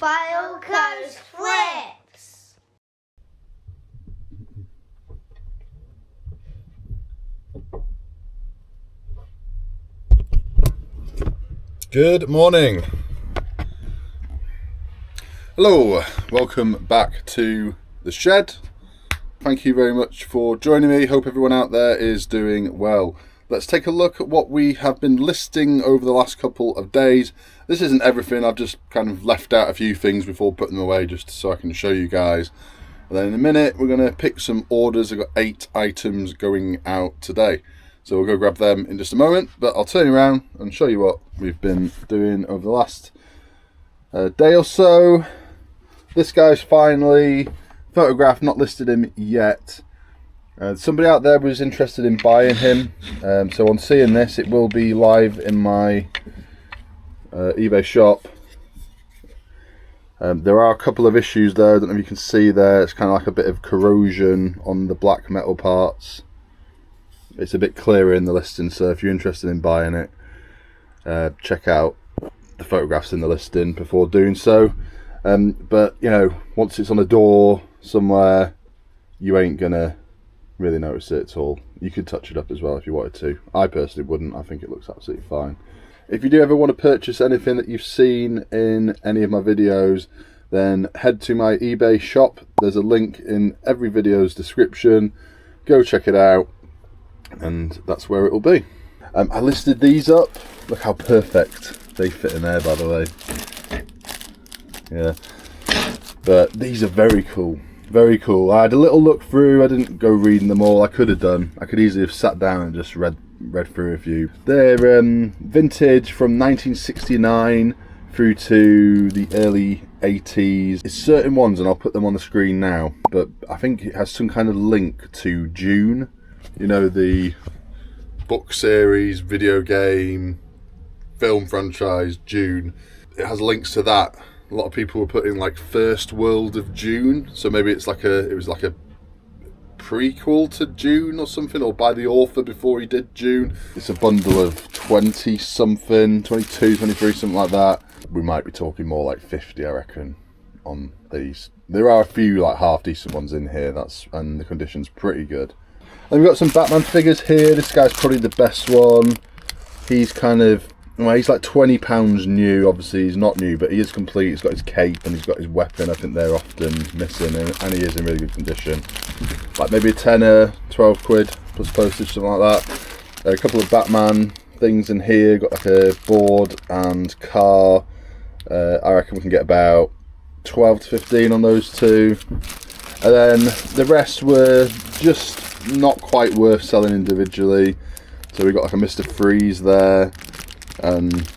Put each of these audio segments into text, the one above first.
Fylde Coast Flips. Good morning. Hello, welcome back to the shed. Thank you very much for joining me. Hope everyone out there is doing well. Let's take a look at what we have been listing over the last couple of days. This isn't everything, I've just kind of left out a few things before putting them away just so I can show you guys. And then in a minute we're going to pick some orders. I've got 8 items going out today. So we'll go grab them in just a moment, but I'll turn you around and show you what we've been doing over the last day or so. This guy's finally photographed, not listed him yet. Somebody out there was interested in buying him, so on seeing this, it will be live in my eBay shop. There are a couple of issues there, I don't know if you can see there, it's kind of like a bit of corrosion on the black metal parts. It's a bit clearer in the listing, so if you're interested in buying it, check out the photographs in the listing before doing so. But you know, once it's on a door somewhere, you ain't gonna really notice it at all. You could touch it up as well if you wanted to. I personally wouldn't. I think it looks absolutely fine. If you do ever want to purchase anything that you've seen in any of my videos, then head to my eBay shop. There's a link in every video's description. Go check it out, and that's where it will be. I listed these up. Look how perfect they fit in there, by the way. Yeah, but these are very cool. Very cool. I had a little look through. I didn't go reading them all. I could have done. I could easily have sat down and just read through a few. They're vintage from 1969 through to the early 80s. It's certain ones, and I'll put them on the screen now, but I think it has some kind of link to Dune. You know, the book series, video game, film franchise, Dune. It has links to that. A lot of people were putting like First World of Dune, so maybe it's like it was like a prequel to Dune or something, or by the author before he did Dune. It's a bundle of 20 something, 22, 23, something like that. We might be talking more like 50, I reckon, on these. There are a few like half decent ones in here, and the condition's pretty good. And we've got some Batman figures here. This guy's probably the best one. He's kind of, well, he's like £20 new. Obviously he's not new, but he is complete. He's got his cape and he's got his weapon. I think they're often missing, and he is in really good condition. Like maybe a tenner, 12 quid plus postage, something like that. A couple of Batman things in here. Got like a board and car. I reckon we can get about 12 to 15 on those two. And then the rest were just not quite worth selling individually. So we got like a Mr. Freeze there, and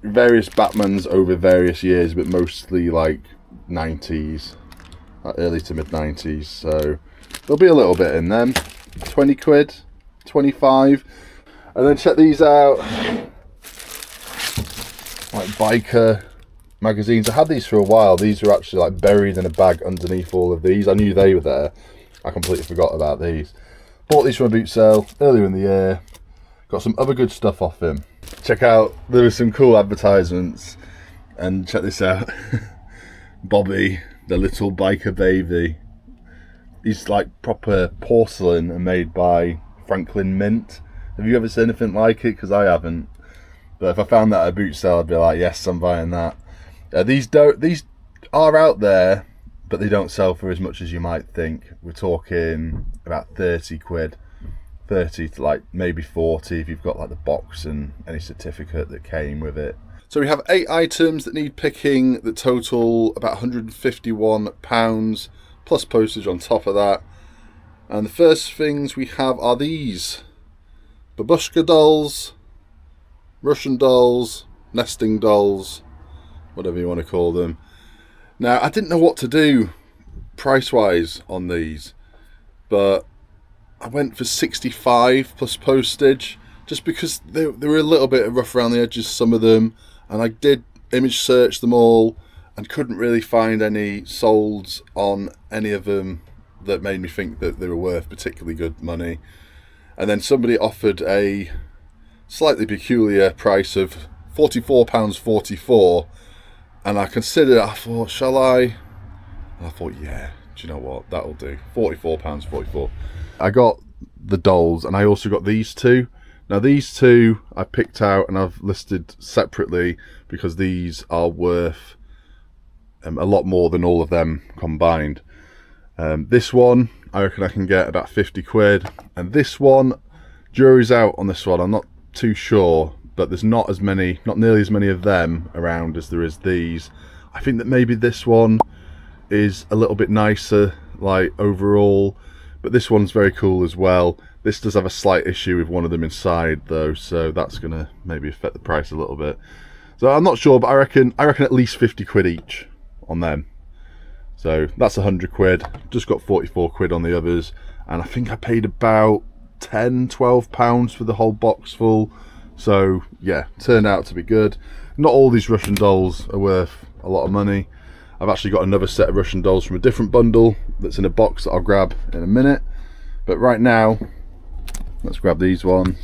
various Batmans over various years, but mostly like 90s, like early to mid 90s. So there'll be a little bit in them. 20 quid, 25. And then check these out, like biker magazines. I had these for a while. These were actually like buried in a bag underneath all of these. I knew they were there. I completely forgot about these. Bought these from a boot sale earlier in the year. Got some other good stuff off him. Check out, there were some cool advertisements. And check this out. Bobby, the little biker baby. He's like proper porcelain and made by Franklin Mint. Have you ever seen anything like it? Because I haven't. But if I found that at a boot sale, I'd be like, yes, I'm buying that. These are out there, but they don't sell for as much as you might think. We're talking about 30 quid. 30 to like maybe 40 if you've got like the box and any certificate that came with it. So we have 8 items that need picking that total about £151 plus postage on top of that. And the first things we have are these babushka dolls, Russian dolls, nesting dolls, whatever you want to call them. Now, I didn't know what to do price-wise on these, but I went for 65 plus postage, just because they were a little bit rough around the edges, some of them, and I did image search them all and couldn't really find any solds on any of them that made me think that they were worth particularly good money. And then somebody offered a slightly peculiar price of £44.44 And I considered, I thought, shall I? And I thought, yeah, do you know what? That'll do. £44.44. I got the dolls, and I also got these two. Now these two I picked out and I've listed separately because these are worth a lot more than all of them combined. This one I reckon I can get about 50 quid, and this one, jury's out on this one. I'm not too sure, but there's not nearly as many of them around as there is these. I think that maybe this one is a little bit nicer, like overall, but this one's very cool as well. This does have a slight issue with one of them inside though, so that's gonna maybe affect the price a little bit. So I'm not sure, but I reckon at least 50 quid each on them. So that's 100 quid. Just got 44 quid on the others, and I think I paid about £10-12 for the whole box full. So yeah, turned out to be good. Not all these Russian dolls are worth a lot of money. I've actually got another set of Russian dolls from a different bundle that's in a box that I'll grab in a minute. But right now, let's grab these ones.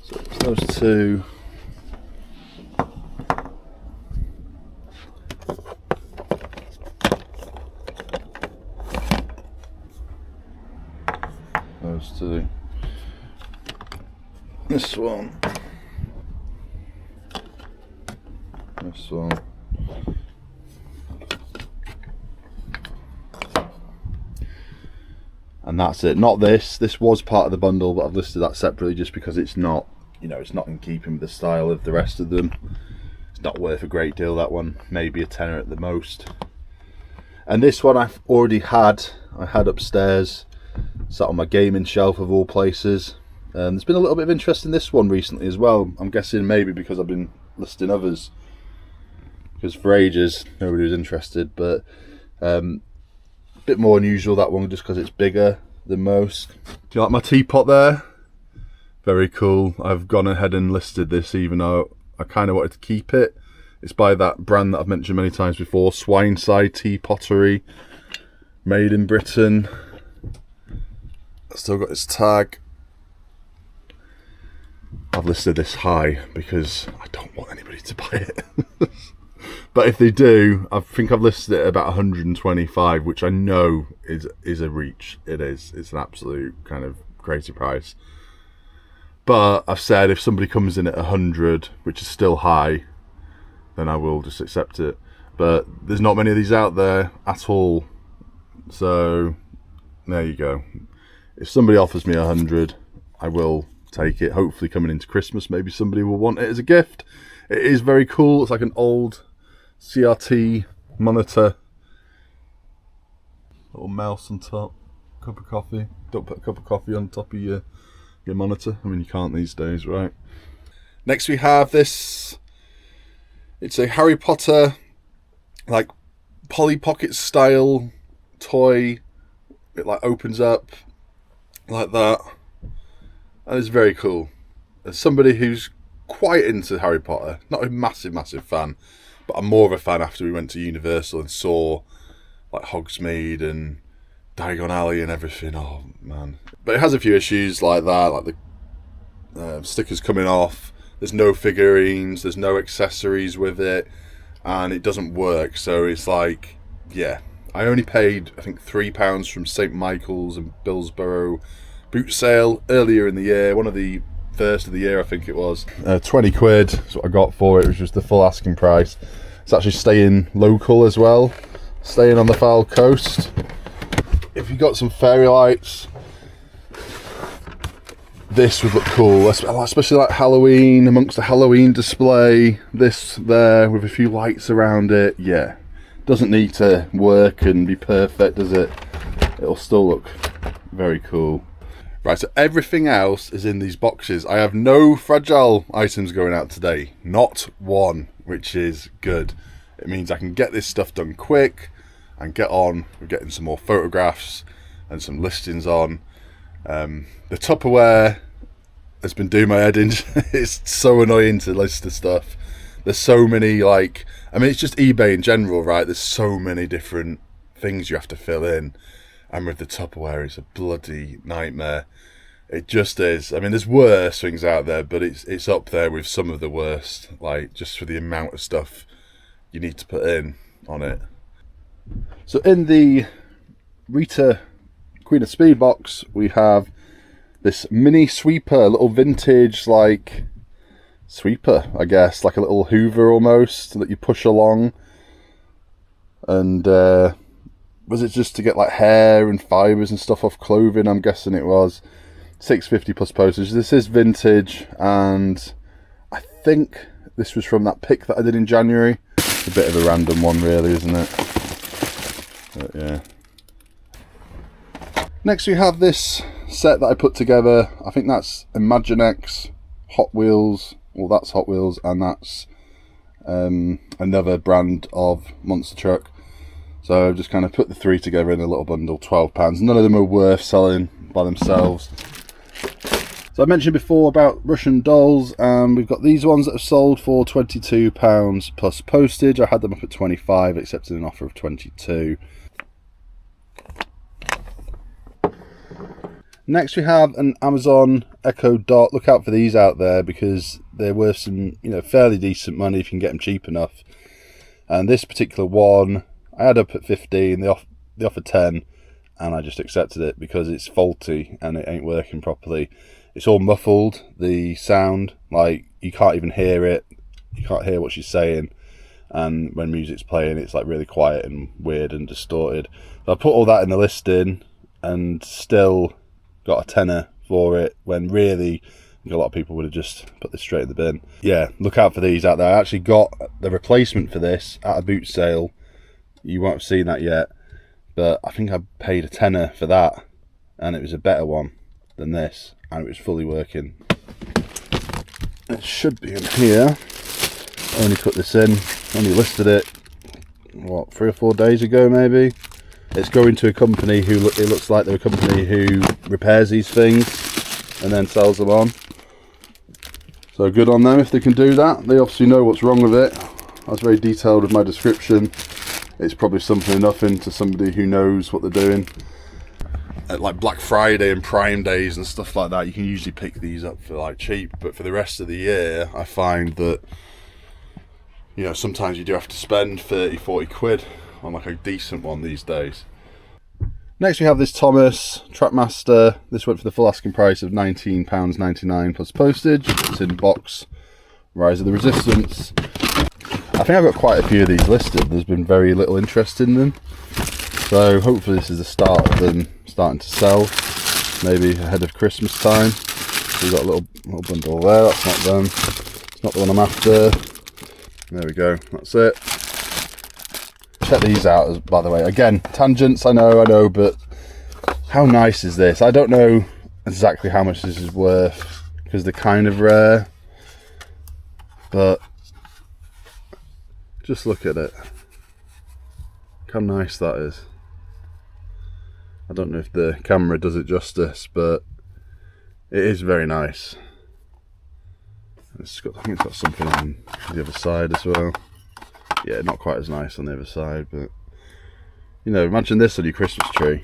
So it's those two. Those two. This one. This one. And that's it. Not this. This was part of the bundle, but I've listed that separately just because it's not, it's not in keeping with the style of the rest of them. It's not worth a great deal, that one. Maybe a tenner at the most. And this one I've already had. I had upstairs, sat on my gaming shelf of all places. There's been a little bit of interest in this one recently as well. I'm guessing maybe because I've been listing others. Because for ages, nobody was interested, but bit more unusual, that one, just because it's bigger than most. Do you like my teapot there? Very cool. I've gone ahead and listed this even though I kind of wanted to keep it. It's by that brand that I've mentioned many times before, Swineside Tea Pottery, made in Britain. Still got its tag. I've listed this high because I don't want anybody to buy it. But if they do, I think I've listed it at about 125, which I know is a reach. It is. It's an absolute kind of crazy price. But I've said if somebody comes in at 100, which is still high, then I will just accept it. But there's not many of these out there at all. So there you go. If somebody offers me 100, I will take it. Hopefully coming into Christmas, maybe somebody will want it as a gift. It is very cool. It's like an old CRT monitor. Little mouse on top, cup of coffee. Don't put a cup of coffee on top of your monitor. I mean, you can't these days, right? Next we have this. It's a Harry Potter, like, Polly Pocket style toy. It like opens up like that. And it's very cool. As somebody who's quite into Harry Potter, not a massive fan, but I'm more of a fan after we went to Universal and saw like Hogsmeade and Diagon Alley and everything. Oh man. But it has a few issues like that, like the stickers coming off, there's no figurines, there's no accessories with it, and it doesn't work. So it's like, yeah, I only paid I think £3 from St Michael's and Billsborough boot sale earlier in the year, one of the first of the year I think it was. 20 quid is what I got for it. It was just the full asking price. It's actually staying local as well, staying on the Fylde coast. If you got some fairy lights, this would look cool, especially like Halloween, amongst the Halloween display. This there with a few lights around it. Yeah, doesn't need to work and be perfect, does it? It'll still look very cool. Right, so everything else is in these boxes. I have no fragile items going out today. Not one, which is good. It means I can get this stuff done quick and get on with getting some more photographs and some listings on. The Tupperware has been doing my head in. It's so annoying to list the stuff. There's so many, like, I mean, it's just eBay in general, right? There's so many different things you have to fill in. And with the Tupperware, it's a bloody nightmare. It just is. I mean, there's worse things out there, but it's up there with some of the worst, like just for the amount of stuff you need to put in on it. So in the Rita Queen of Speed box, we have this mini sweeper, little vintage like sweeper, I guess, like a little Hoover almost that you push along. And was it just to get like hair and fibres and stuff off clothing? I'm guessing it was. $6.50 plus postage. This is vintage, and I think this was from that pick that I did in January. It's a bit of a random one really, isn't it? But yeah. Next we have this set that I put together. I think that's Imaginex Hot Wheels. Well, that's Hot Wheels, and that's another brand of monster truck. So I've just kind of put the three together in a little bundle, £12. None of them are worth selling by themselves. So I mentioned before about Russian dolls, and we've got these ones that have sold for £22 plus postage. I had them up at 25, accepted an offer of 22. Next we have an Amazon Echo Dot. Look out for these out there because they're worth some, fairly decent money if you can get them cheap enough. And this particular one, I had up at 15, they offered 10, and I just accepted it because it's faulty and it ain't working properly. It's all muffled, the sound, like you can't even hear it, you can't hear what she's saying, and when music's playing it's like really quiet and weird and distorted. So I put all that in the listing and still got a tenner for it, when really a lot of people would have just put this straight in the bin. Yeah, look out for these out there. I actually got the replacement for this at a boot sale. You won't have seen that yet, but I think I paid a tenner for that, and it was a better one than this, and it was fully working. It should be in here. Only put this in, only listed it, what, 3 or 4 days ago maybe. It's going to a company who, it looks like they're a company who repairs these things and then sells them on. So good on them if they can do that. They obviously know what's wrong with it. I was very detailed with my description. It's probably something or nothing to somebody who knows what they're doing. At like Black Friday and Prime Days and stuff like that, you can usually pick these up for like cheap, but for the rest of the year I find that sometimes you do have to spend 30-40 quid on like a decent one these days. Next we have this Thomas Trackmaster. This went for the full asking price of £19.99 plus postage. It's in box Rise of the Resistance. I think I've got quite a few of these listed. There's been very little interest in them, so hopefully this is the start of them starting to sell, maybe ahead of Christmas time. We've got a little bundle there. That's not them. It's not the one I'm after. There we go, that's it. Check these out, by the way. Again, tangents, I know, but how nice is this? I don't know exactly how much this is worth because they're kind of rare, but just look at it. Look how nice that is. I don't know if the camera does it justice, but it is very nice. I think it's got something on the other side as well. Yeah, not quite as nice on the other side, but imagine this on your Christmas tree.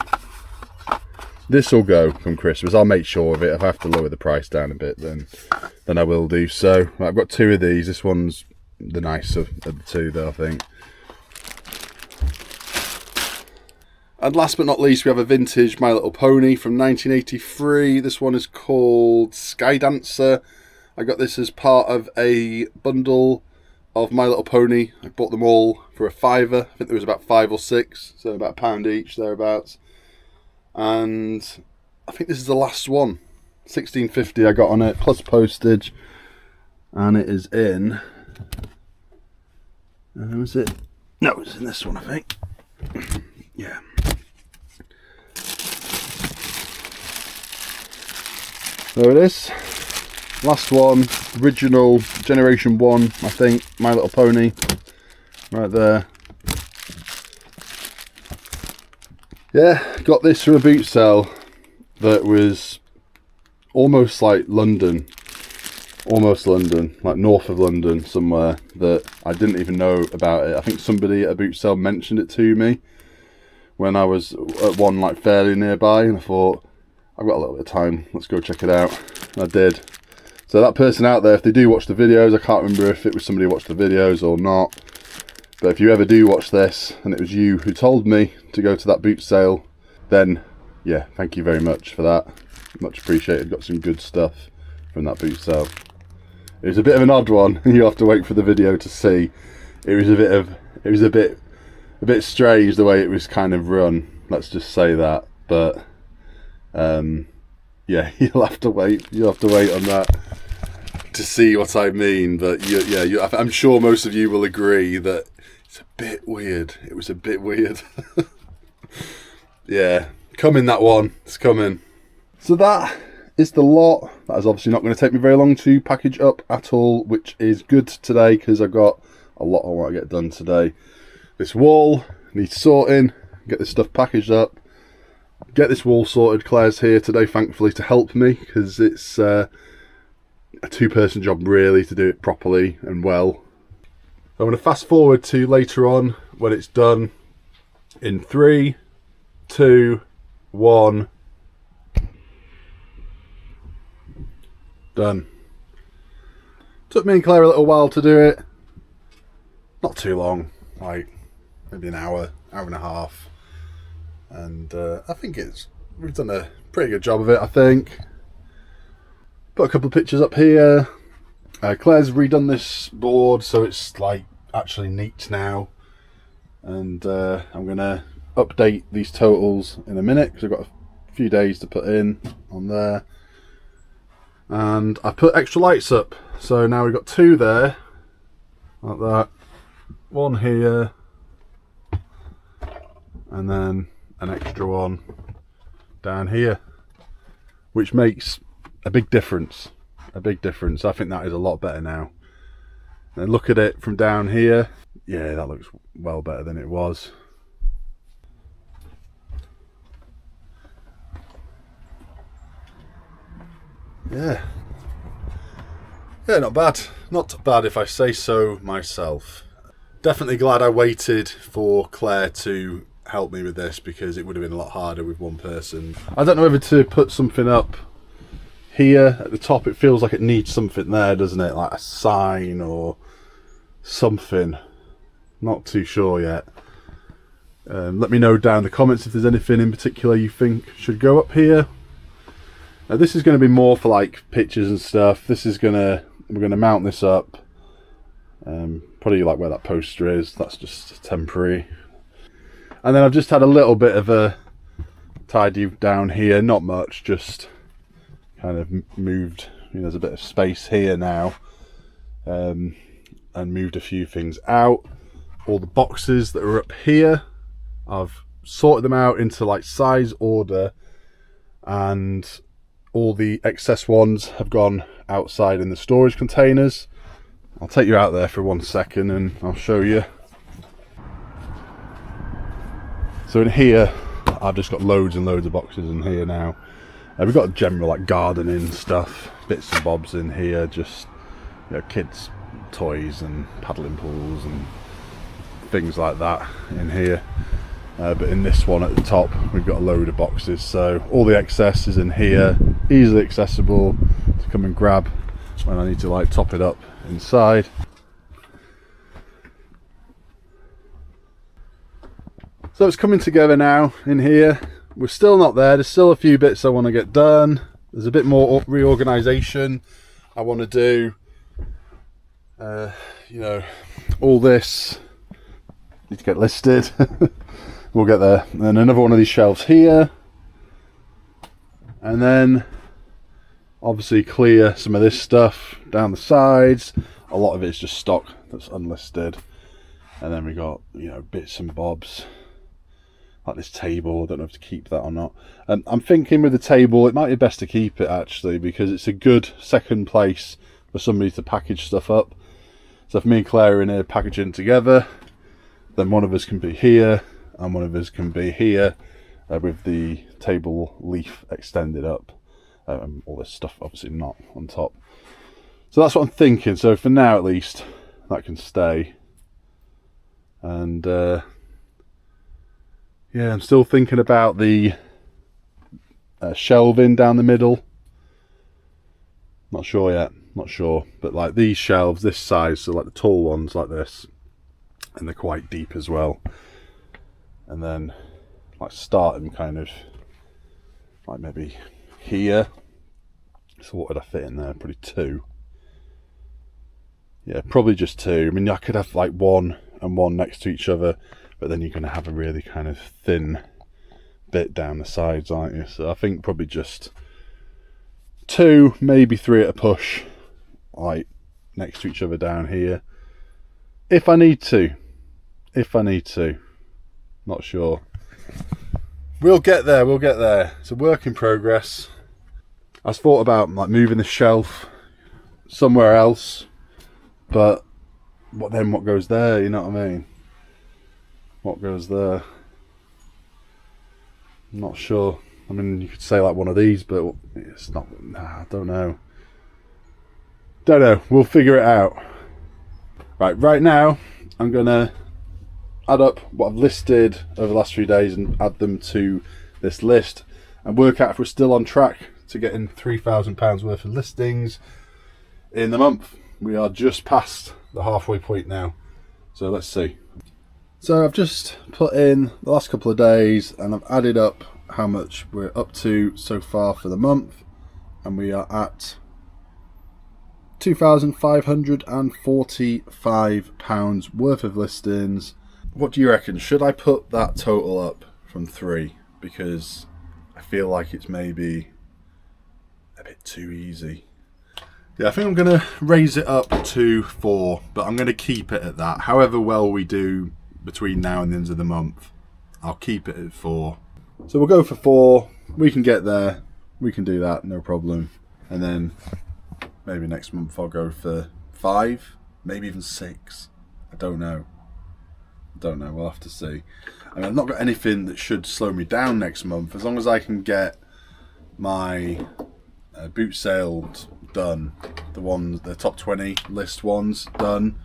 This will go from Christmas. I'll make sure of it. If I have to lower the price down a bit, then I will do so. I've got 2 of these. This one's the nicer of the 2 though, I think. And last but not least, we have a vintage My Little Pony from 1983. This one is called Sky Dancer. I got this as part of a bundle of My Little Pony. I bought them all for a £5. I think there was about 5 or 6, so about £1 each, thereabouts. And I think this is the last one. £16.50 I got on it, plus postage. And it is in... was it? No, it's in this one, I think. Yeah. There it is. Last one, original Generation 1, I think, My Little Pony, right there. Yeah, got this from a boot sale that was almost like London, like north of London somewhere, that I didn't even know about it. I think somebody at a boot sale mentioned it to me when I was at one like fairly nearby, and I thought, I've got a little bit of time, let's go check it out. And I did. So that person out there, if they do watch the videos, I can't remember if it was somebody who watched the videos or not, but if you ever do watch this and it was you who told me to go to that boot sale, then yeah, thank you very much for that. Much appreciated. Got some good stuff from that boot sale. It was a bit of an odd one. You have to wait for the video to see. It was a bit strange the way it was kind of run. Let's just say that. But yeah, you'll have to wait. You'll have to wait on that to see what I mean. But I'm sure most of you will agree that it's a bit weird. It was a bit weird. Yeah, coming that one. It's coming. So that is the lot. That is obviously not going to take me very long to package up at all, which is good today because I've got a lot I want to get done today. This wall needs sorting, get this stuff packaged up, get this wall sorted. Claire's here today, thankfully, to help me because it's a two-person job really to do it properly and well. I'm going to fast forward to later on when it's done in 3, 2, 1. Done. Took me and Claire a little while to do it. Not too long, like maybe an hour, hour and a half. And I think we've done a pretty good job of it, I think. Put a couple of pictures up here. Claire's redone this board so it's like actually neat now. And I'm going to update these totals in a minute because I've got a few days to put in on there. And I put extra lights up, so now we've got 2 there, like that, 1 here, and then an extra one down here, which makes a big difference. I think that is a lot better now. And look at it from down here. Yeah, that looks well better than it was. Yeah, not bad. Not bad if I say so myself. Definitely glad I waited for Claire to help me with this because it would have been a lot harder with one person. I don't know whether to put something up here at the top. It feels like it needs something there, doesn't it? Like a sign or something. Not too sure yet. Let me know down in the comments if there's anything in particular you think should go up here. Now this is going to be more for like pictures and stuff. We're going to mount this up. Probably like where that poster is. That's just temporary. And then I've just had a little bit of a tidy down here. Not much, just kind of moved. There's a bit of space here now. And moved a few things out. All the boxes that are up here, I've sorted them out into like size order, and all the excess ones have gone outside in the storage containers. I'll take you out there for 1 second and I'll show you. So in here, I've just got loads and loads of boxes in here now. We've got general like gardening stuff, bits and bobs in here, just kids' toys and paddling pools and things like that in here. But in this one at the top we've got a load of boxes, so all the excess is in here, easily accessible to come and grab when I need to like top it up inside. So it's coming together now in here. We're still not there, there's still a few bits I want to get done. There's a bit more reorganisation I want to do. All this need to get listed. We'll get there. And then another one of these shelves here, and then obviously clear some of this stuff down the sides. A lot of it's just stock that's unlisted, and then we got bits and bobs like this table. I don't know if to keep that or not. I'm thinking with the table it might be best to keep it actually, because it's a good second place for somebody to package stuff up. So if me and Claire are in here packaging together, then one of us can be here and one of us can be here with the table leaf extended up. All this stuff obviously not on top. So that's what I'm thinking. So for now at least that can stay. And yeah, I'm still thinking about the shelving down the middle. Not sure yet, not sure. But like these shelves, this size, so like the tall ones like this, and they're quite deep as well. And then like start them kind of like maybe here. So what would I fit in there? Probably 2. Yeah, probably just 2. I mean, I could have like 1 and 1 next to each other, but then you're going to have a really kind of thin bit down the sides, aren't you? So I think probably just 2, maybe 3 at a push, like next to each other down here. If I need to. Not sure. We'll get there, we'll get there. It's a work in progress. I was thought about like moving the shelf somewhere else, but what goes there, you know what I mean? What goes there? I'm not sure. I mean, you could say like one of these, but it's not, nah, I don't know. We'll figure it out. Right now, I'm gonna add up what I've listed over the last few days and add them to this list and work out if we're still on track to getting £3,000 worth of listings in the month. We are just past the halfway point now, so let's see. So I've just put in the last couple of days and I've added up how much we're up to so far for the month, and we are at £2,545 worth of listings. What do you reckon? Should I put that total up from 3? Because I feel like it's maybe a bit too easy. Yeah, I think I'm going to raise it up to 4, but I'm going to keep it at that. However well we do between now and the end of the month, I'll keep it at 4. So we'll go for 4. We can get there. We can do that, no problem. And then maybe next month I'll go for 5, maybe even 6. I don't know. We'll have to see. I mean, I've not got anything that should slow me down next month. As long as I can get my boot sales done, the top 20 list ones done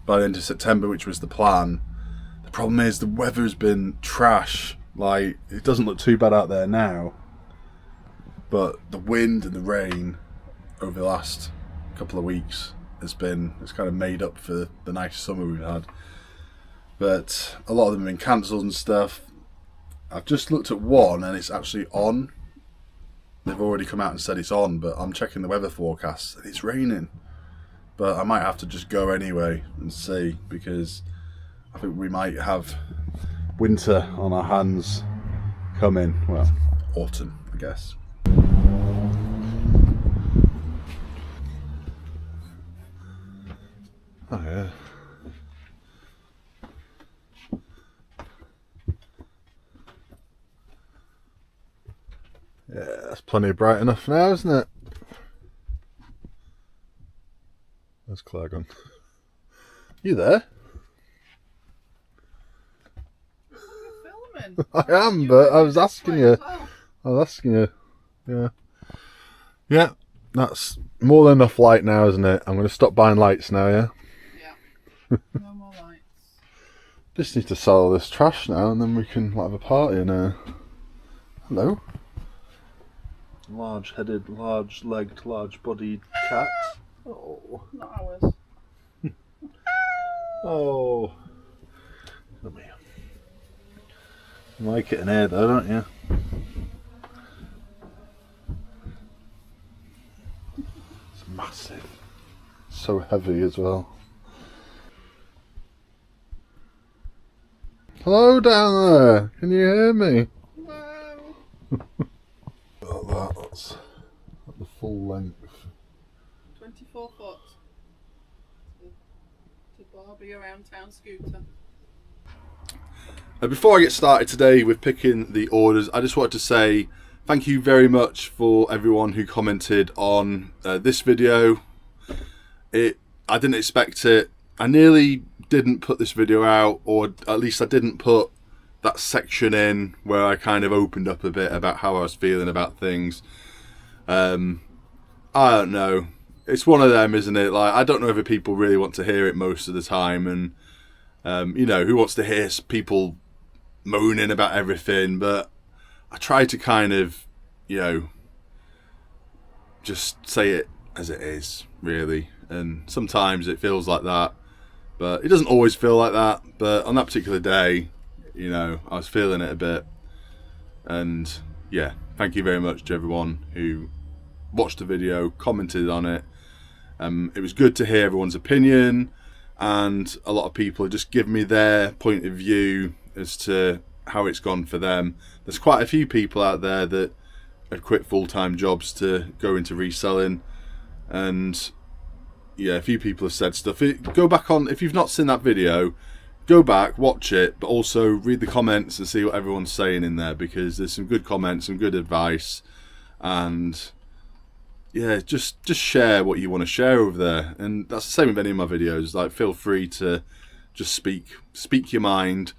by the end of September, which was the plan. The problem is the weather's been trash. Like, it doesn't look too bad out there now, but the wind and the rain over the last couple of weeks it's kind of made up for the nice summer we've had. But a lot of them have been cancelled and stuff. I've just looked at one and it's actually on. They've already come out and said it's on, but I'm checking the weather forecast and it's raining. But I might have to just go anyway and see, because I think we might have winter on our hands coming. Well, autumn, I guess. Oh yeah. Yeah, that's plenty bright enough now, isn't it? Where's Claire gone? You there? You're filming. I am, but I was asking you. Yeah. Yeah, that's more than enough light now, isn't it? I'm going to stop buying lights now, yeah? Yeah. No more lights. Just need to sell all this trash now and then we can have a party in here. Hello. Large-headed, large-legged, large-bodied cat. Oh. Not ours. Oh. Come here. You like it in here though, don't you? It's massive. So heavy as well. Hello down there. Can you hear me? Hello. That's at the full length. 24 foot. To Barbie around town scooter. Before I get started today with picking the orders, I just wanted to say thank you very much for everyone who commented on this video. I didn't expect it. I nearly didn't put this video out, or at least I didn't put that section in where I kind of opened up a bit about how I was feeling about things. I don't know. It's one of them, isn't it? Like, I don't know if people really want to hear it most of the time, and you know, who wants to hear people moaning about everything? But I try to kind of you know, just say it as it is, really. And sometimes it feels like that, but it doesn't always feel like that. But on that particular day, you know, I was feeling it a bit. And yeah, thank you very much to everyone who watched the video, commented on it. It was good to hear everyone's opinion, and a lot of people have just given me their point of view as to how it's gone for them. There's quite a few people out there that have quit full-time jobs to go into reselling, and yeah, a few people have said stuff. Go back on, if you've not seen that video, go back, watch it, but also read the comments and see what everyone's saying in there, because there's some good comments, some good advice, and yeah, just share what you want to share over there. And that's the same with any of my videos. Like, feel free to just speak your mind.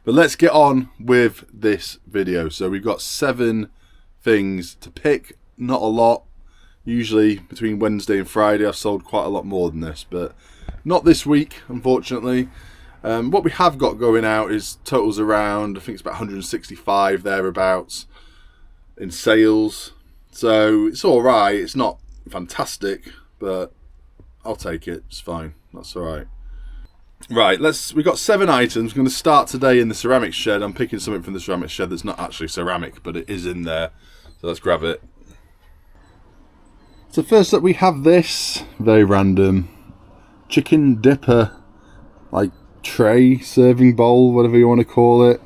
But let's get on with this video. So we've got 7 things to pick, not a lot. Usually between Wednesday and Friday I've sold quite a lot more than this, but not this week, unfortunately. What we have got going out is totals around, I think it's about 165 thereabouts in sales. So it's all right. It's not fantastic, but I'll take it. It's fine. That's all right. Right, we've got 7 items. I'm going to start today in the ceramic shed. I'm picking something from the ceramic shed that's not actually ceramic, but it is in there. So let's grab it. So first up we have this, very random, chicken dipper, like tray, serving bowl, whatever you want to call it.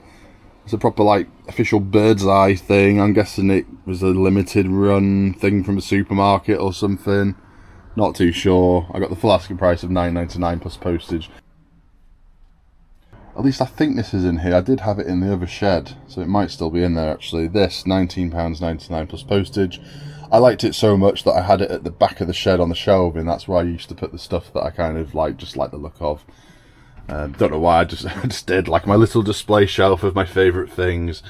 It's a proper like official bird's eye thing. I'm guessing it was a limited run thing from a supermarket or something. Not too sure. I got the full asking price of £9.99 plus postage. At least I think this is in here. I did have it in the other shed, so it might still be in there actually. This, £19.99 plus postage. I liked it so much that I had it at the back of the shed on the shelving. That's where I used to put the stuff that I kind of like, just like the look of. Don't know why, I just did, like my little display shelf of my favourite things.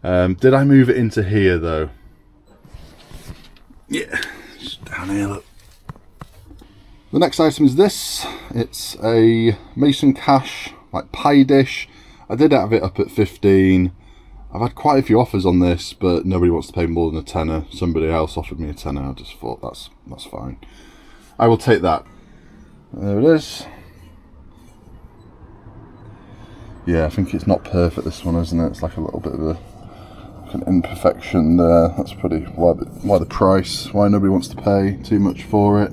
Did I move it into here though? Yeah, just down here, look. The next item is this. It's a mason cash, like pie dish. I did have it up at 15. I've had quite a few offers on this, but nobody wants to pay more than a tenner. Somebody else offered me a tenner. I just thought that's fine. I will take that. There it is. Yeah, I think it's not perfect, this one, isn't it? It's like a little bit of an imperfection there. That's probably why the price, why nobody wants to pay too much for it.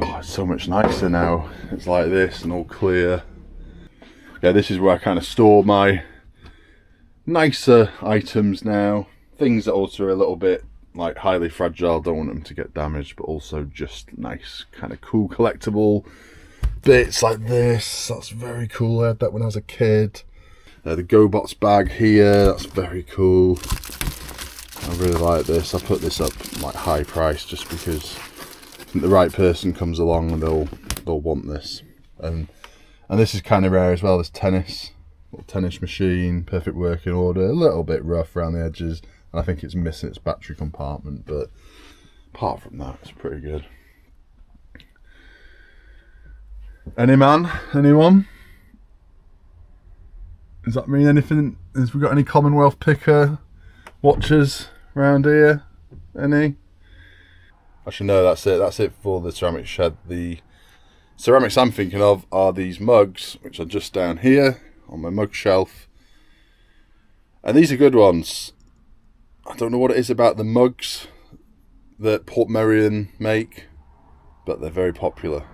Oh, it's so much nicer now. It's like this and all clear. Yeah, this is where I kind of store my nicer items now. Things that also are a little bit like highly fragile, don't want them to get damaged, but also just nice, kind of cool collectible bits like this. That's very cool. I had that when I was a kid. The GoBots bag here, that's very cool. I really like this. I put this up like high price just because if the right person comes along and they'll want this. And this is kind of rare as well. This tennis, little tennis machine, perfect working order. A little bit rough around the edges, and I think it's missing its battery compartment, but apart from that, it's pretty good. Any man? Anyone? Does that mean anything? Has we got any Commonwealth picker watchers around here? Any? Actually no, that's it. That's it for the ceramic shed. The ceramics I'm thinking of are these mugs, which are just down here on my mug shelf. And these are good ones. I don't know what it is about the mugs that Portmeirion make, but they're very popular.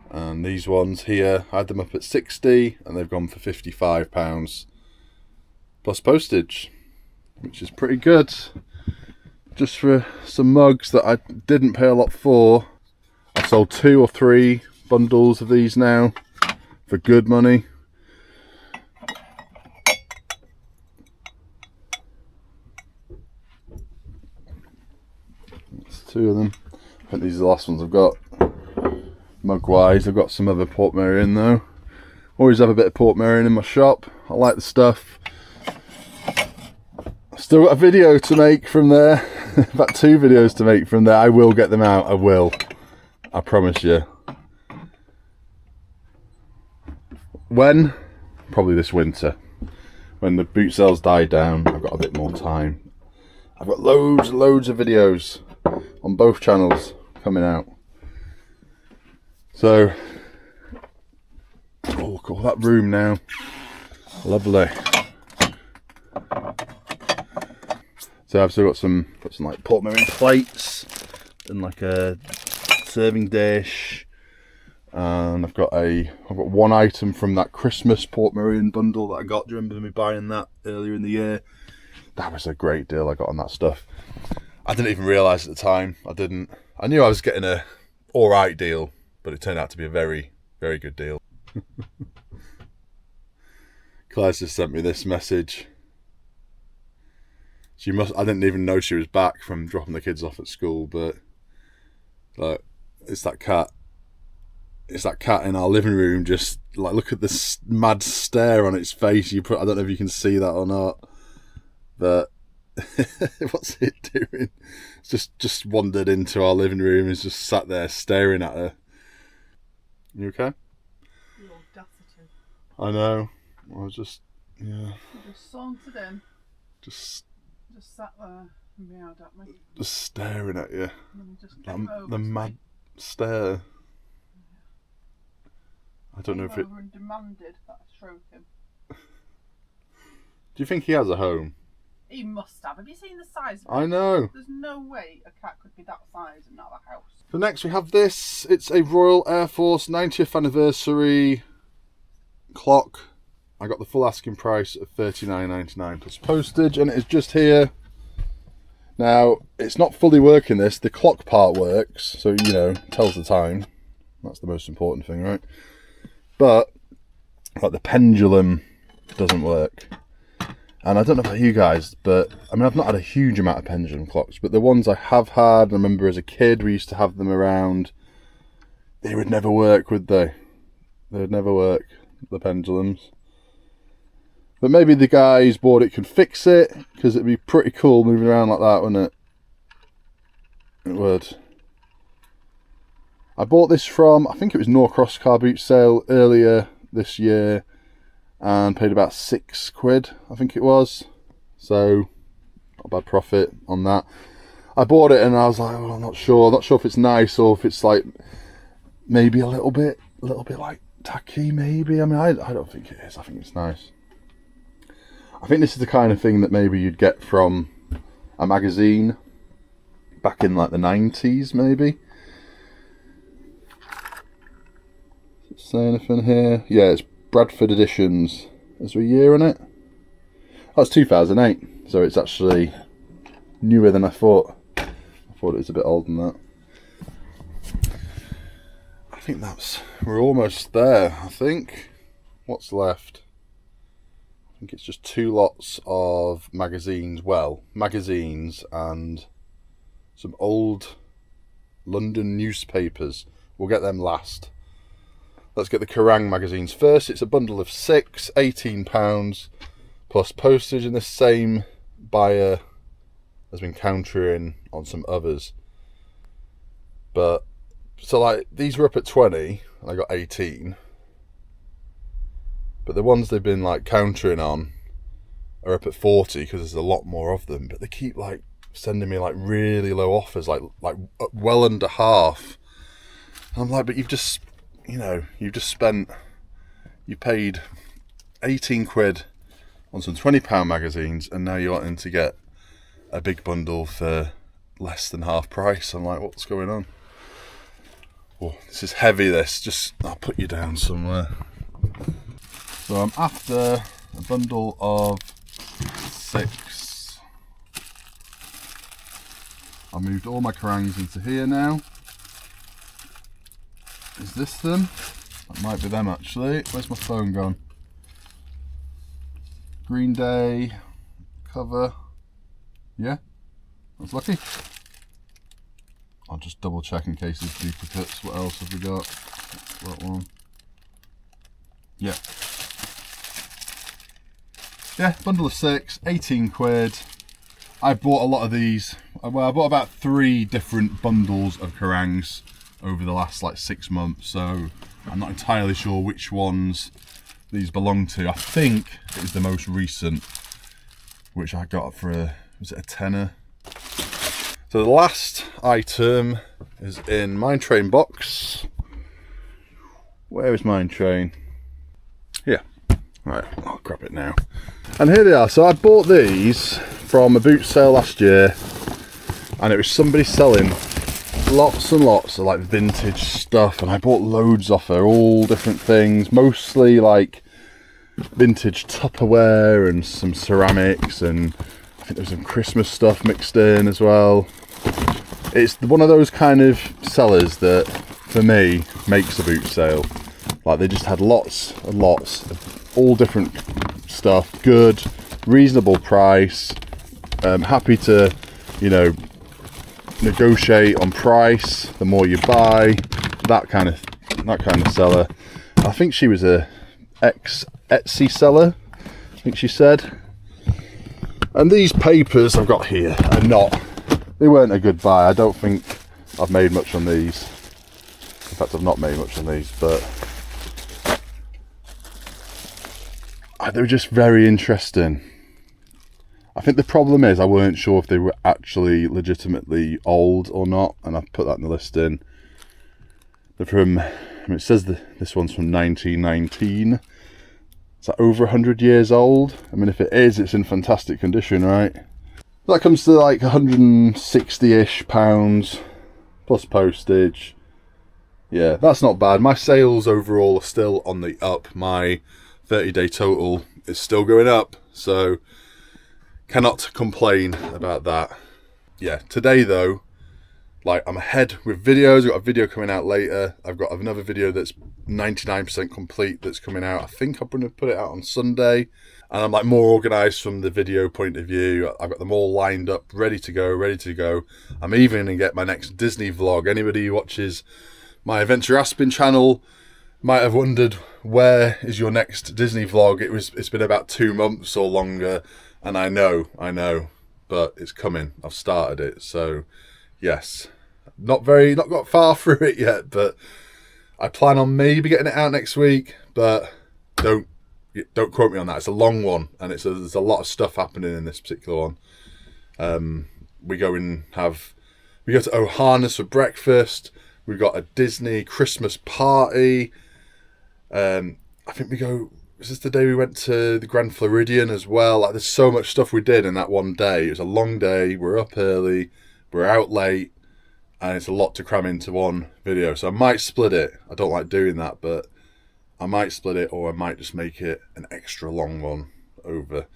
And these ones here, I had them up at 60 and they've gone for £55 plus postage, which is pretty good. Just for some mugs that I didn't pay a lot for. I sold 2 or 3 bundles of these now for good money. That's 2 of them. I think these are the last ones I've got. Mug wise, I've got some other Portmeirion though. Always have a bit of Portmeirion in my shop. I like the stuff. Still got a video to make from there. About 2 videos to make from there. I will get them out. I will. I promise you. When? Probably this winter. when the boot sales die down, I've got a bit more time. I've got loads and loads of videos on both channels coming out. So, oh, look at all that room now. Lovely. So I've still got some like port marine plates and like a serving dish, and I've got one item from that Christmas port marine bundle that I got. Do you remember me buying that earlier in the year? That was a great deal I got on that stuff. I didn't even realise at the time. I knew I was getting a alright deal, but it turned out to be a very, very good deal. Claire's just sent me this message. I didn't even know she was back from dropping the kids off at school, but like, it's that cat in our living room, just like, look at this mad stare on its face. I don't know if you can see that or not, but what's it doing? It's just wandered into our living room, is just sat there staring at her. You okay? The audacity. I know. I was just, yeah. You just sauntered in. Just sat there and meowed at me. Just staring at you. And then he just came over The to mad me. stare. I don't know if it... Came over and demanded that I stroke him. Do you think he has a home? He must have. Have you seen the size of it? I know. There's no way a cat could be that size and not a house. So next we have this. It's a Royal Air Force 90th anniversary clock. I got the full asking price of $39.99 plus postage, and it is just here. Now, it's not fully working this. The clock part works, so, you know, tells the time. That's the most important thing, right? But, like, the pendulum doesn't work. And I don't know about you guys, but, I mean, I've not had a huge amount of pendulum clocks, but the ones I have had, I remember as a kid, we used to have them around. They would never work, would they? They would never work, the pendulums. But maybe the guy who's bought it can fix it, because it'd be pretty cool moving around like that, wouldn't it? It would. I bought this from, I think it was Norcross car boot sale earlier this year, and paid about £6, I think it was. So, not a bad profit on that. I bought it and I was like, oh, I'm not sure. Not sure if it's nice or if it's like, maybe a little bit like tacky, maybe. I mean, I don't think it is. I think it's nice. I think this is the kind of thing that maybe you'd get from a magazine back in like the 90s, maybe. Does it say anything here? Yeah, it's Bradford Editions. Is there a year on it? Oh, it's 2008, so it's actually newer than I thought. I thought it was a bit older than that. I think we're almost there, I think. What's left? I think it's just 2 lots of magazines. Well, magazines and some old London newspapers. We'll get them last. Let's get the Kerrang magazines first. It's a bundle of 6, £18 plus postage, and this same buyer has been countering on some others. But, so like, these were up at 20, and I got 18. But the ones they've been like countering on are up at 40 because there's a lot more of them. But they keep like sending me like really low offers, like well under half. And I'm like, but you've just, you know, you paid £18 on some £20 magazines, and now you're wanting to get a big bundle for less than half price. I'm like, what's going on? Oh, this is heavy. I'll put you down somewhere. So I'm after a bundle of 6. I moved all my Kerrangs into here now. Is this them? That might be them actually. Where's my phone gone? Green Day cover. Yeah, that's lucky. I'll just double check in case there's duplicates. What else have we got? That one. Yeah. Yeah, bundle of 6, £18. I bought a lot of these. Well, I bought about 3 different bundles of Kerrangs over the last like 6 months, so I'm not entirely sure which ones these belong to. I think it is the most recent, which I got for was it a tenner? So the last item is in Mine Train box. Where is Mine Train? Yeah, right, I'll grab it now. And here they are. So I bought these from a boot sale last year, and it was somebody selling lots and lots of like vintage stuff, and I bought loads off her, all different things, mostly like vintage Tupperware and some ceramics, and I think there's some Christmas stuff mixed in as well. It's one of those kind of sellers that for me makes a boot sale. Like they just had lots and lots of all different stuff, good, reasonable price, happy to, you know, negotiate on price the more you buy, that kind of seller. I think she was a ex-Etsy seller, I think she said. And these papers I've got here are they weren't a good buy. I don't think I've made much on these. In fact, I've not made much on these, but they were just very interesting. I think the problem is I weren't sure if they were actually legitimately old or not, and I've put that in the listing. They're from, it says this one's from 1919. Is that over 100 years old? I mean, if it is, it's in fantastic condition, right? That comes to like 160-ish pounds plus postage. Yeah, that's not bad. My sales overall are still on the up. My 30-day total is still going up, so cannot complain about that. Yeah, today though, like I'm ahead with videos. I've got a video coming out later. I've got another video that's 99% complete that's coming out. I think I'm going to put it out on Sunday, and I'm like more organised from the video point of view. I've got them all lined up, ready to go. I'm even going to get my next Disney vlog. Anybody who watches my Adventure ASPIN channel might have wondered, where is your next Disney vlog? It's been about 2 months or longer, and I know, but it's coming. I've started it, so yes. Not got far through it yet, but I plan on maybe getting it out next week, but don't quote me on that. It's a long one, and there's a lot of stuff happening in this particular one. We go to Ohana's for breakfast. We've got a Disney Christmas party. I think was this the day we went to the Grand Floridian as well? Like, there's so much stuff we did in that one day. It was a long day. We're up early. We're out late. And it's a lot to cram into one video. So I might split it. I don't like doing that, but I might split it, or I might just make it an extra long one over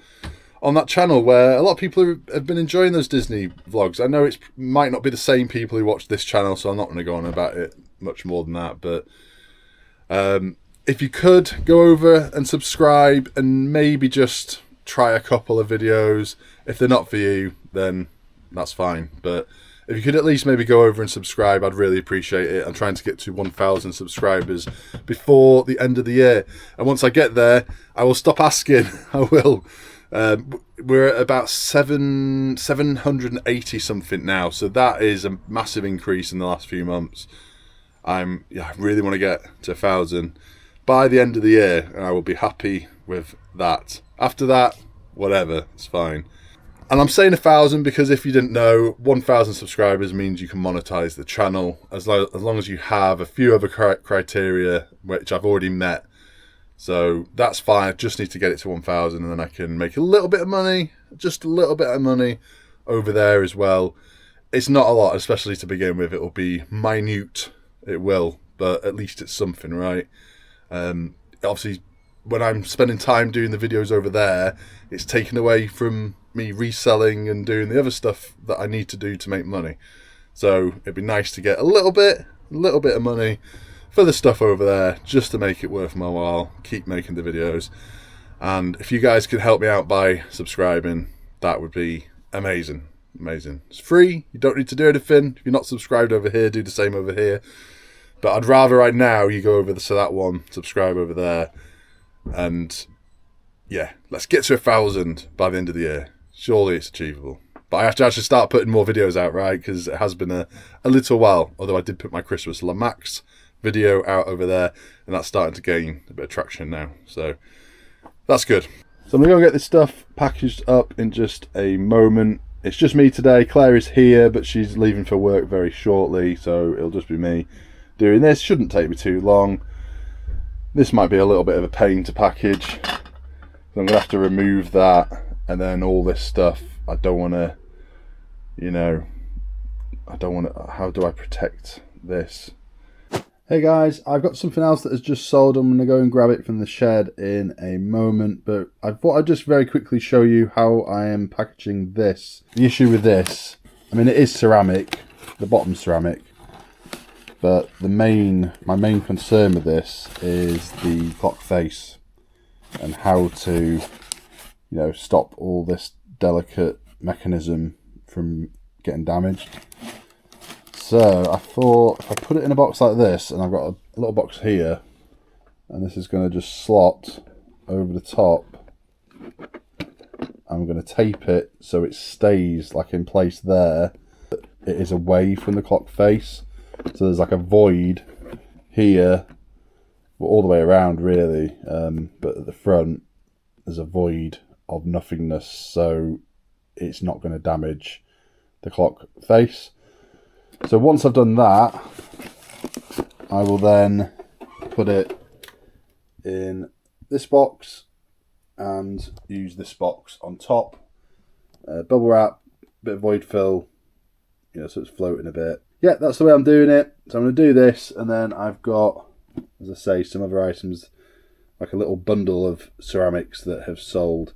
on that channel where a lot of people have been enjoying those Disney vlogs. I know it might not be the same people who watch this channel, so I'm not going to go on about it much more than that. But if you could go over and subscribe and maybe just try a couple of videos. If they're not for you, then that's fine. But if you could at least maybe go over and subscribe, I'd really appreciate it. I'm trying to get to 1,000 subscribers before the end of the year. And once I get there, I will stop asking. I will. We're at about 780 something now. So that is a massive increase in the last few months. I really want to get to 1,000 by the end of the year, and I will be happy with that. After that, whatever, it's fine. And I'm saying 1,000 because if you didn't know, 1,000 subscribers means you can monetize the channel as long as you have a few other criteria, which I've already met. So that's fine. I just need to get it to 1,000, and then I can make a little bit of money, just a little bit of money over there as well. It's not a lot, especially to begin with. It will be minute. It will, but at least it's something, right? Obviously, when I'm spending time doing the videos over there, it's taken away from me reselling and doing the other stuff that I need to do to make money. So it'd be nice to get a little bit of money for the stuff over there, just to make it worth my while, keep making the videos. And if you guys could help me out by subscribing, that would be amazing. It's free, you don't need to do anything. If you're not subscribed over here, do the same over here. But I'd rather right now you go over to that one, subscribe over there, and yeah, let's get to 1,000 by the end of the year. Surely it's achievable. But I have to actually start putting more videos out, right? Because it has been a little while, although I did put my Christmas La Max video out over there, and that's starting to gain a bit of traction now, so that's good. So I'm gonna go get this stuff packaged up in just a moment. It's just me today. Claire is here, but she's leaving for work very shortly, so it'll just be me doing this. Shouldn't take me too long. This might be a little bit of a pain to package. So I'm gonna have to remove that, and then all this stuff. I don't want to, you know, how do I protect this? Hey guys, I've got something else that has just sold. I'm going to go and grab it from the shed in a moment, but I thought I'd just very quickly show you how I am packaging this. The issue with this, I mean, it is ceramic, the bottom's ceramic, but my main concern with this is the clock face and how to, you know, stop all this delicate mechanism from getting damaged. So I thought if I put it in a box like this, and I've got a little box here, and this is going to just slot over the top, I'm going to tape it so it stays like in place there. It is away from the clock face, so there's like a void here, well, all the way around really, but at the front there's a void of nothingness, so it's not going to damage the clock face. So once I've done that, I will then put it in this box and use this box on top. Bubble wrap, bit of void fill, you know, so it's floating a bit. Yeah, that's the way I'm doing it. So I'm going to do this, and then I've got, as I say, some other items, like a little bundle of ceramics that have sold.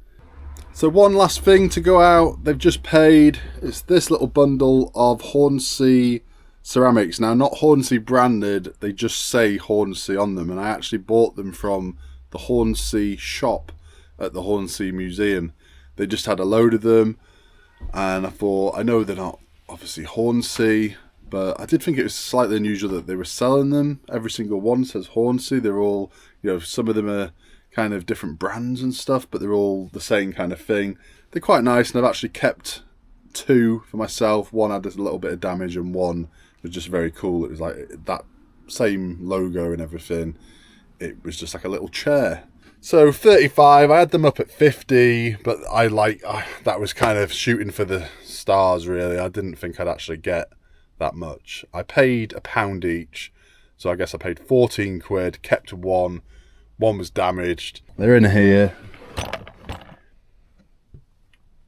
So one last thing to go out, they've just paid. It's this little bundle of Hornsea ceramics. Now, not Hornsea branded, they just say Hornsea on them, and I actually bought them from the Hornsea shop at the Hornsea Museum. They just had a load of them, and I thought, I know they're not obviously Hornsea, but I did think it was slightly unusual that they were selling them. Every single one says Hornsea. They're all, you know, some of them are kind of different brands and stuff, but they're all the same kind of thing. They're quite nice, and I've actually kept two for myself. One had a little bit of damage, and one was just very cool. It was like that same logo and everything. It was just like a little chair. So 35, I had them up at 50, but that was kind of shooting for the stars really. I didn't think I'd actually get that much. I paid £1 each, so I guess I paid 14 quid, kept one. One was damaged. They're in here.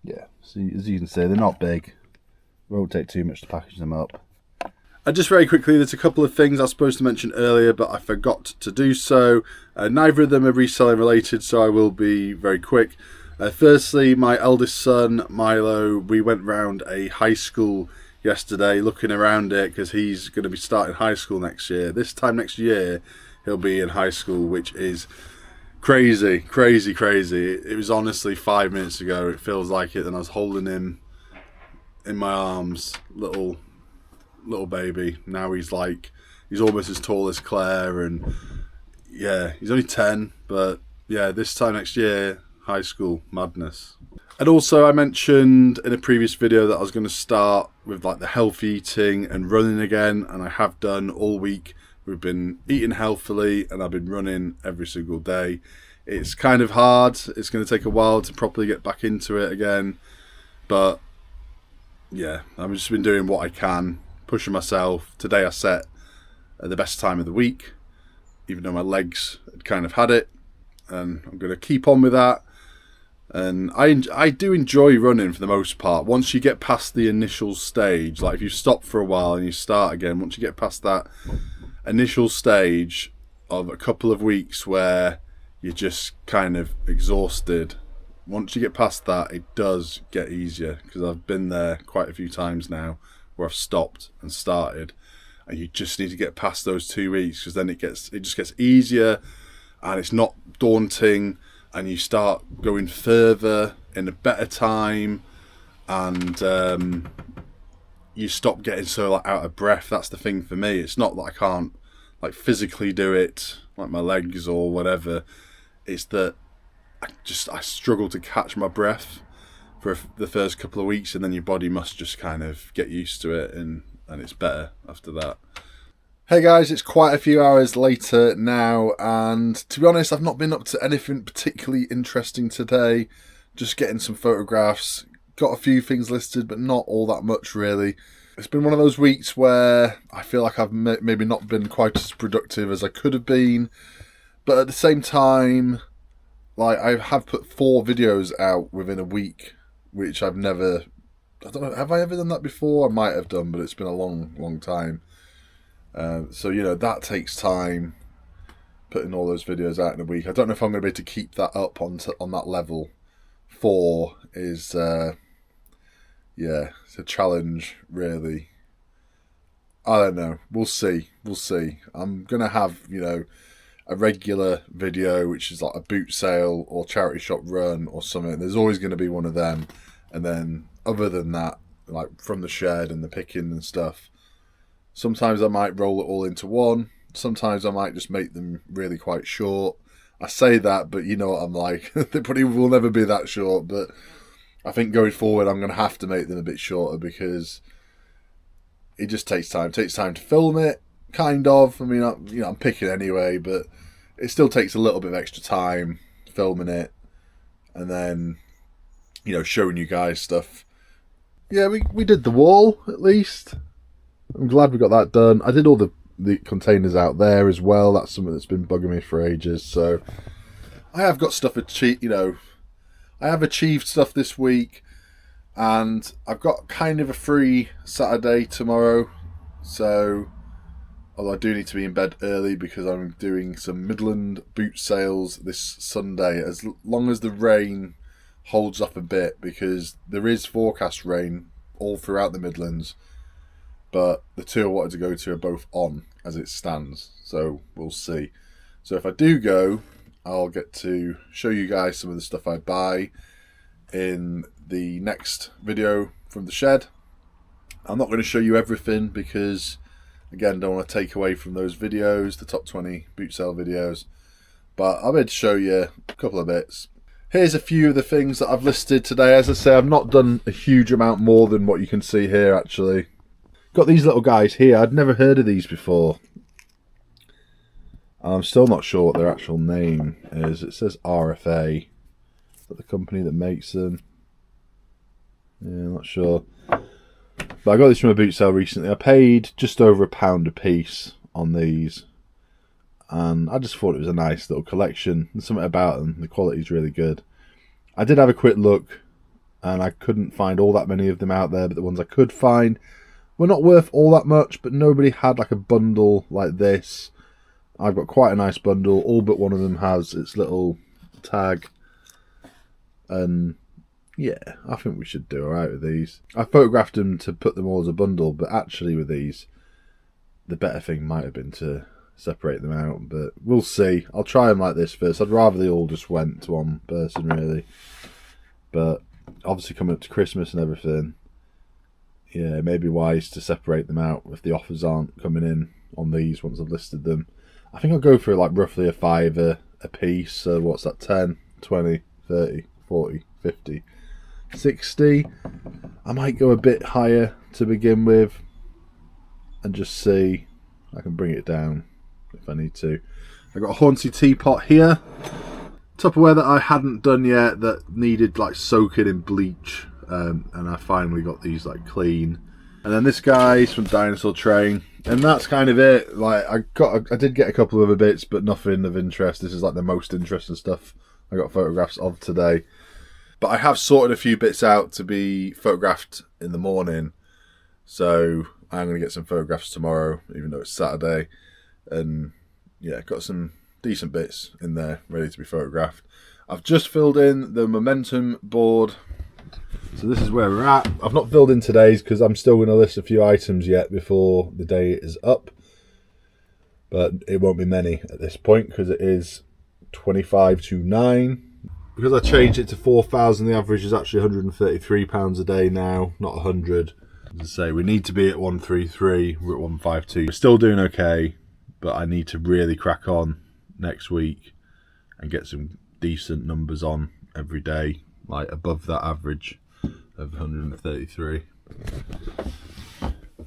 Yeah, so as you can see, they're not big. It won't take too much to package them up. And just very quickly, there's a couple of things I was supposed to mention earlier, but I forgot to do so. Neither of them are reselling related, so I will be very quick. Firstly, my eldest son, Milo, we went round a high school yesterday looking around it because he's going to be starting high school next year. This time next year, he'll be in high school, which is crazy, crazy, crazy. It was honestly 5 minutes ago. It feels like it, and I was holding him in my arms, little baby. Now he's almost as tall as Claire, and yeah, he's only 10, but yeah, this time next year, high school, madness. And also I mentioned in a previous video that I was going to start with like the healthy eating and running again, and I have done all week. We've been eating healthily, and I've been running every single day. It's kind of hard. It's going to take a while to properly get back into it again, but yeah, I've just been doing what I can, pushing myself. Today I set the best time of the week, even though my legs had kind of had it, and I'm going to keep on with that. And I do enjoy running for the most part. Once you get past the initial stage, like if you stop for a while and you start again, once you get past that initial stage of a couple of weeks where you're just kind of exhausted, once you get past that, it does get easier, because I've been there quite a few times now where I've stopped and started, and you just need to get past those 2 weeks, because then it just gets easier, and it's not daunting, and you start going further in a better time, and you stop getting so like out of breath. That's the thing for me. It's not that I can't like physically do it, like my legs or whatever. It's that I struggle to catch my breath for the first couple of weeks, and then your body must just kind of get used to it, and it's better after that. Hey guys, it's quite a few hours later now, and to be honest, I've not been up to anything particularly interesting today. Just getting some photographs, got a few things listed, but not all that much really. It's been one of those weeks where I feel like I've maybe not been quite as productive as I could have been, but at the same time, like, I have put 4 videos out within a week, which I don't know, have I ever done that before? I might have done, but it's been a long time. So, you know, that takes time, putting all those videos out in a week. I don't know if I'm going to be able to keep that up on that level. 4 is, yeah, it's a challenge, really. I don't know. We'll see. I'm going to have, you know, a regular video, which is like a boot sale or charity shop run or something. There's always going to be one of them. And then, other than that, like from the shed and the picking and stuff, sometimes I might roll it all into one. Sometimes I might just make them really quite short. I say that, but you know what I'm like. They probably will never be that short, but I think going forward I'm going to have to make them a bit shorter because it just takes time. It takes time to film it, kind of. I mean, I'm picking anyway, but it still takes a little bit of extra time filming it and then, you know, showing you guys stuff. Yeah, we did the wall, at least. I'm glad we got that done. I did all the containers out there as well. That's something that's been bugging me for ages. So I have got stuff achieved, you know. I have achieved stuff this week, and I've got kind of a free Saturday tomorrow. So, although I do need to be in bed early because I'm doing some Midland boot sales this Sunday, as long as the rain holds up a bit, because there is forecast rain all throughout the Midlands. But the 2 I wanted to go to are both on as it stands, so we'll see. So if I do go, I'll get to show you guys some of the stuff I buy in the next video from the shed. I'm not going to show you everything because, again, don't want to take away from those videos, the top 20 boot sale videos. But I'll be able to show you a couple of bits. Here's a few of the things that I've listed today. As I say, I've not done a huge amount more than what you can see here, actually. Got these little guys here. I'd never heard of these before. I'm still not sure what their actual name is. It says RFA, but the company that makes them, yeah, I'm not sure. But I got this from a boot sale recently. I paid just over £1 a piece on these, and I just thought it was a nice little collection. There's something about them. The quality's really good. I did have a quick look, and I couldn't find all that many of them out there, but the ones I could find were not worth all that much, but nobody had like a bundle like this. I've got quite a nice bundle. All but one of them has its little tag. And yeah, I think we should do alright with these. I photographed them to put them all as a bundle, but actually with these, the better thing might have been to separate them out, but we'll see. I'll try them like this first. I'd rather they all just went to one person, really. But obviously coming up to Christmas and everything, yeah, it may be wise to separate them out if the offers aren't coming in on these once I've listed them. I think I'll go for like roughly a £5 a piece. So what's that? 10, 20, 30, 40, 50, 60. I might go a bit higher to begin with and just see. I can bring it down if I need to. I've got a Hornsey teapot here. Tupperware that I hadn't done yet that needed like soaking in bleach. And I finally got these like clean. And then this guy's from Dinosaur Train, and that's kind of it. Like I did get a couple of other bits, but nothing of interest. This is like the most interesting stuff I got photographs of today. But I have sorted a few bits out to be photographed in the morning, so I'm going to get some photographs tomorrow, even though it's Saturday. And yeah, got some decent bits in there ready to be photographed. I've just filled in the momentum board. So this is where we're at. I've not filled in today's because I'm still going to list a few items yet before the day is up. But it won't be many at this point because it is 25 to 9. Because I changed it to 4,000, the average is actually £133 a day now, not 100. As I say, we need to be at 133, we're at 152. We're still doing okay, but I need to really crack on next week and get some decent numbers on every day, like above that average of 133.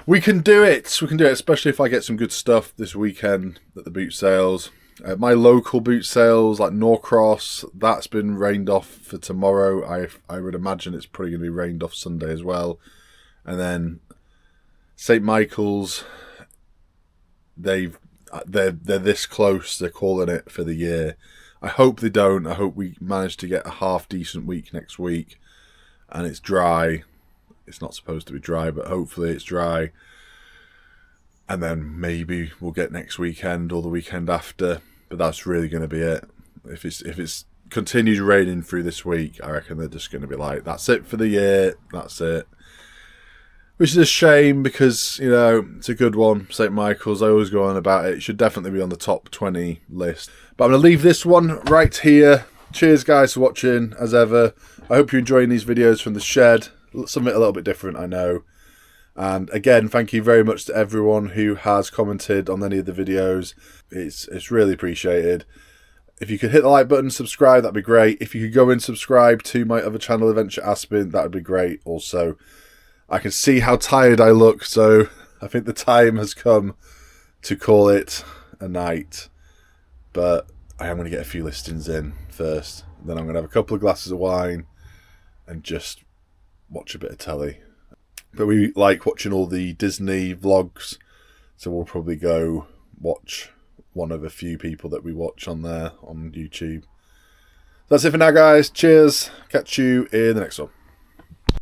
We can do it. We can do it, especially if I get some good stuff this weekend at the boot sales. My local boot sales, like Norcross, that's been rained off for tomorrow. I would imagine it's probably going to be rained off Sunday as well. And then St. Michael's, they're this close. They're calling it for the year. I hope they don't. I hope we manage to get a half decent week next week, and it's dry. It's not supposed to be dry, but hopefully it's dry. And then maybe we'll get next weekend or the weekend after. But that's really going to be it. If it's continued raining through this week, I reckon they're just going to be like, that's it for the year. That's it. Which is a shame because, you know, it's a good one. St. Michael's, I always go on about it. It should definitely be on the top 20 list. But I'm going to leave this one right here. Cheers, guys, for watching, as ever. I hope you're enjoying these videos from the shed. Something a little bit different, I know. And again, thank you very much to everyone who has commented on any of the videos. It's really appreciated. If you could hit the like button, subscribe, that'd be great. If you could go and subscribe to my other channel, Adventure ASPIN, that would be great also. I can see how tired I look, so I think the time has come to call it a night. But I am going to get a few listings in first. Then I'm going to have a couple of glasses of wine and just watch a bit of telly. But we like watching all the Disney vlogs, so we'll probably go watch one of a few people that we watch on there on YouTube. That's it for now, guys. Cheers. Catch you in the next one.